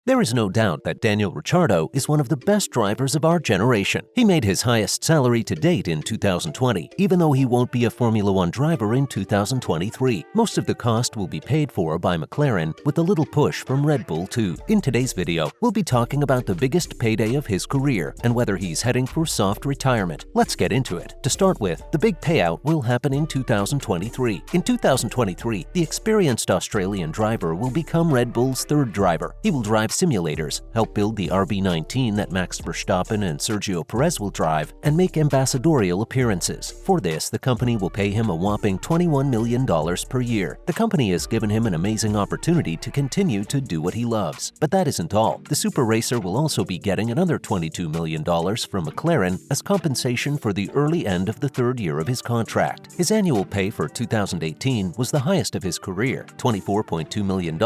There is no doubt that Daniel Ricciardo is one of the best drivers of our generation. He made his highest salary to date in 2020, even though he won't be a Formula One driver in 2023. Most of the cost will be paid for by McLaren, with a little push from Red Bull too. In today's video, we'll be talking about the biggest payday of his career and whether he's heading for soft retirement. Let's get into it. To start with, the big payout will happen in 2023. In 2023, the experienced Australian driver will become Red Bull's third driver. He will drive simulators, help build the RB19 that Max Verstappen and Sergio Perez will drive, and make ambassadorial appearances. For this, the company will pay him a whopping $21 million per year. The company has given him an amazing opportunity to continue to do what he loves. But that isn't all. The super racer will also be getting another $22 million from McLaren as compensation for the early end of the third year of his contract. His annual pay for 2018 was the highest of his career, $24.2 million,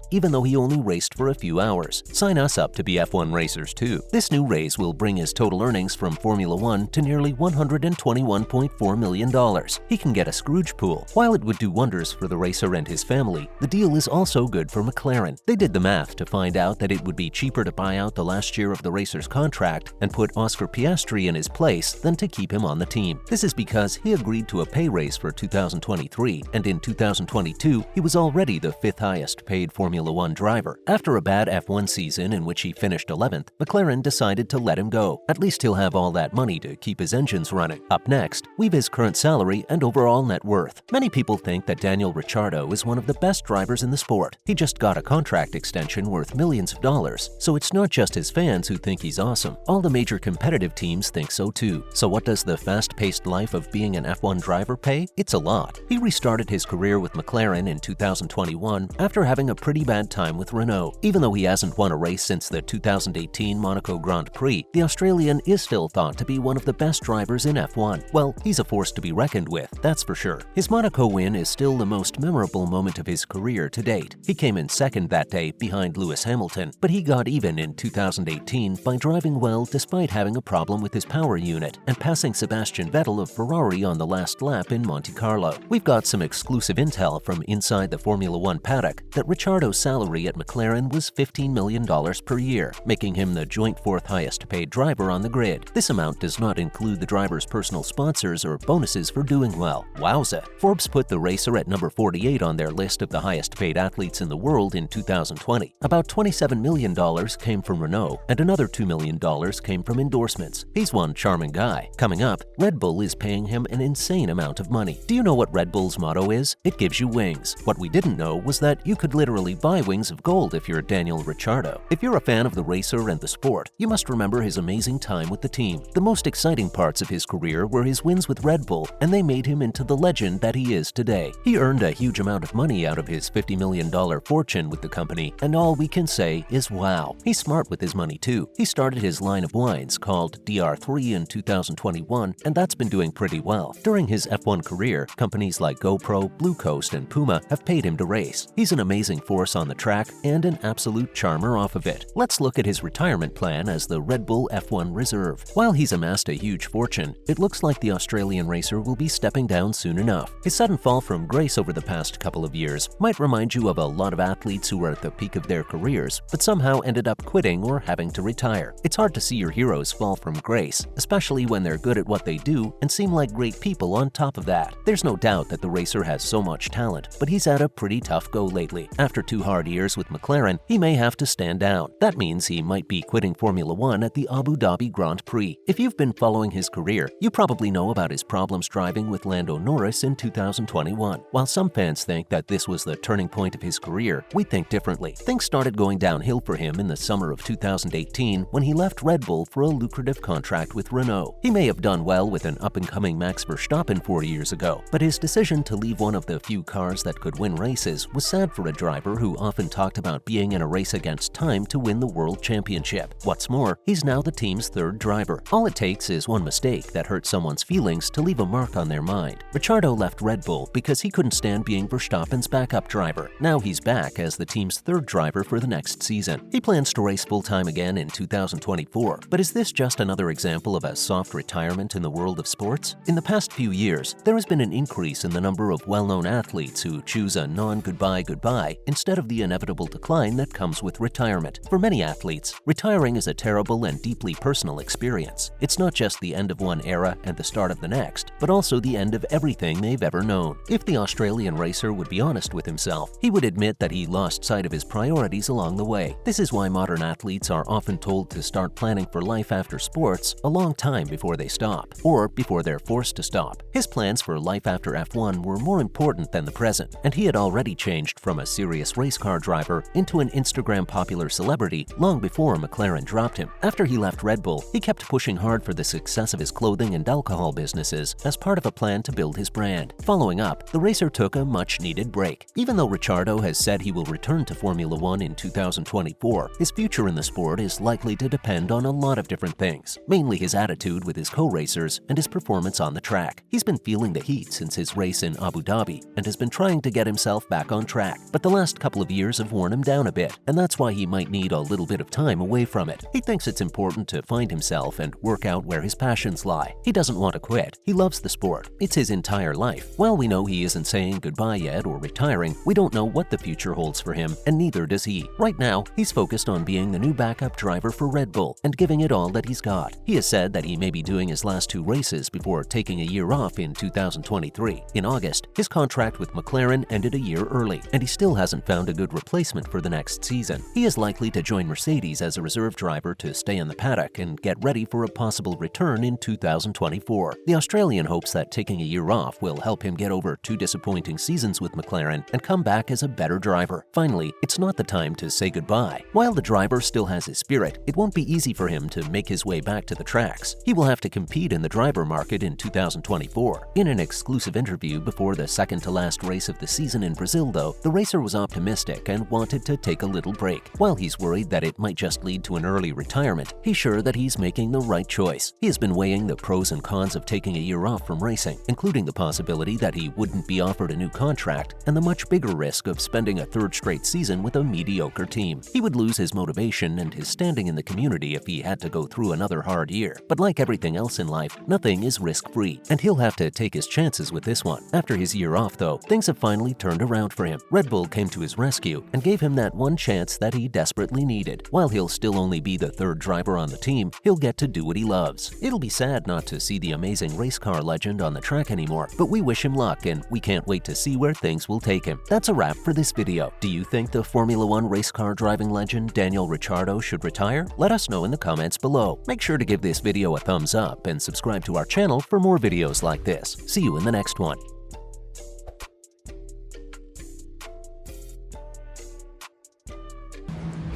even though he only raced for a few hours. Sign us up to be F1 racers too. This new raise will bring his total earnings from Formula One to nearly $121.4 million. He can get a Scrooge pool. While it would do wonders for the racer and his family, the deal is also good for McLaren. They did the math to find out that it would be cheaper to buy out the last year of the racer's contract and put Oscar Piastri in his place than to keep him on the team. This is because he agreed to a pay raise for 2023, and in 2022, he was already the fifth highest paid Formula One driver. After a bad F1 season in which he finished 11th, McLaren decided to let him go. At least he'll have all that money to keep his engines running. Up next, we've his current salary and overall net worth. Many people think that Daniel Ricciardo is one of the best drivers in the sport. He just got a contract extension worth millions of dollars, so it's not just his fans who think he's awesome. All the major competitive teams think so too. So what does the fast-paced life of being an F1 driver pay? It's a lot. He restarted his career with McLaren in 2021 after having a pretty bad time with Renault. Even though he hasn't won a race since the 2018 Monaco Grand Prix, the Australian is still thought to be one of the best drivers in F1. Well, he's a force to be reckoned with, that's for sure. His Monaco win is still the most memorable moment of his career to date. He came in second that day behind Lewis Hamilton, but he got even in 2018 by driving well despite having a problem with his power unit and passing Sebastian Vettel of Ferrari on the last lap in Monte Carlo. We've got some exclusive intel from inside the Formula One paddock that Ricciardo's salary at McLaren was $15 million per year, making him the joint fourth highest paid driver on the grid. This amount does not include the driver's personal sponsors or bonuses for doing well. Wowza! Forbes put the racer at number 48 on their list of the highest paid athletes in the world in 2020. About $27 million came from Renault, and another $2 million came from endorsements. He's one charming guy. Coming up, Red Bull is paying him an insane amount of money. Do you know what Red Bull's motto is? It gives you wings. What we didn't know was that you could literally buy wings of gold if you're Daniel Ricciardo. If you're a fan of the racer and the sport, you must remember his amazing time with the team. The most exciting parts of his career were his wins with Red Bull, and they made him into the legend that he is today. He earned a huge amount of money out of his $50 million fortune with the company, and all we can say is wow. He's smart with his money too. He started his line of wines called DR3 in 2021, and that's been doing pretty well. During his F1 career, companies like GoPro, Blue Coast, and Puma have paid him to race. He's an amazing force on the track and an absolute charmer off of it. Let's look at his retirement plan as the Red Bull F1 reserve. While he's amassed a huge fortune, it looks like the Australian racer will be stepping down soon enough. His sudden fall from grace over the past couple of years might remind you of a lot of athletes who were at the peak of their careers, but somehow ended up quitting or having to retire. It's hard to see your heroes fall from grace, especially when they're good at what they do and seem like great people on top of that. There's no doubt that the racer has so much talent, but he's had a pretty tough go lately. After 2 hard years with McLaren, he may have to stand down. That means he might be quitting Formula One at the Abu Dhabi Grand Prix. If you've been following his career, you probably know about his problems driving with Lando Norris in 2021. While some fans think that this was the turning point of his career, we think differently. Things started going downhill for him in the summer of 2018 when he left Red Bull for a lucrative contract with Renault. He may have done well with an up-and-coming Max Verstappen 4 years ago, but his decision to leave one of the few cars that could win races was sad for a driver who often talked about being in a race against time to win the World Championship. What's more, he's now the team's third driver. All it takes is one mistake that hurts someone's feelings to leave a mark on their mind. Ricciardo left Red Bull because he couldn't stand being Verstappen's backup driver. Now he's back as the team's third driver for the next season. He plans to race full-time again in 2024, but is this just another example of a soft retirement in the world of sports? In the past few years, there has been an increase in the number of well-known athletes who choose a non-goodbye goodbye instead of the inevitable decline that comes with retirement. For many athletes, retiring is a terrible and deeply personal experience. It's not just the end of one era and the start of the next, but also the end of everything they've ever known. If the Australian racer would be honest with himself, he would admit that he lost sight of his priorities along the way. This is why modern athletes are often told to start planning for life after sports a long time before they stop, or before they're forced to stop. His plans for life after F1 were more important than the present, and he had already changed from a serious race car driver into an Instagram popular celebrity long before McLaren dropped him. After he left Red Bull, he kept pushing hard for the success of his clothing and alcohol businesses as part of a plan to build his brand. Following up, the racer took a much-needed break. Even though Ricciardo has said he will return to Formula One in 2024, his future in the sport is likely to depend on a lot of different things, mainly his attitude with his co-racers and his performance on the track. He's been feeling the heat since his race in Abu Dhabi and has been trying to get himself back on track, but the last couple of years have worn him down a bit, and that's why he might need a little bit of time away from it. He thinks it's important to find himself and work out where his passions lie. He doesn't want to quit. He loves the sport. It's his entire life. While we know he isn't saying goodbye yet or retiring, we don't know what the future holds for him, and neither does he. Right now, he's focused on being the new backup driver for Red Bull and giving it all that he's got. He has said that he may be doing his last 2 races before taking a year off in 2023. In August, his contract with McLaren ended a year early, and he still hasn't found a good replacement for the next season. He is likely to join Mercedes as a reserve driver to stay in the paddock and get ready for a possible return in 2024. The Australian hopes that taking a year off will help him get over 2 disappointing seasons with McLaren and come back as a better driver. Finally, it's not the time to say goodbye. While the driver still has his spirit, it won't be easy for him to make his way back to the tracks. He will have to compete in the driver market in 2024. In an exclusive interview before the second-to-last race of the season in Brazil, though, the racer was optimistic and wanted to take a little break. While he's worried that it might just lead to an early retirement, he's sure that he's making the right choice. He has been weighing the pros and cons of taking a year off from racing, including the possibility that he wouldn't be offered a new contract and the much bigger risk of spending a 3rd straight season with a mediocre team. He would lose his motivation and his standing in the community if he had to go through another hard year. But like everything else in life, nothing is risk-free, and he'll have to take his chances with this one. After his year off, though, things have finally turned around for him. Red Bull came to his rescue and gave him that one chance that he desperately needed. While he'll still only be the 3rd driver on the team, he'll get to do what he loves. It'll be sad not to see the amazing race car legend on the track anymore, but we wish him luck and we can't wait to see where things will take him. That's a wrap for this video. Do you think the Formula One race car driving legend Daniel Ricciardo should retire? Let us know in the comments below. Make sure to give this video a thumbs up and subscribe to our channel for more videos like this. See you in the next one.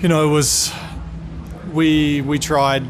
You know, we tried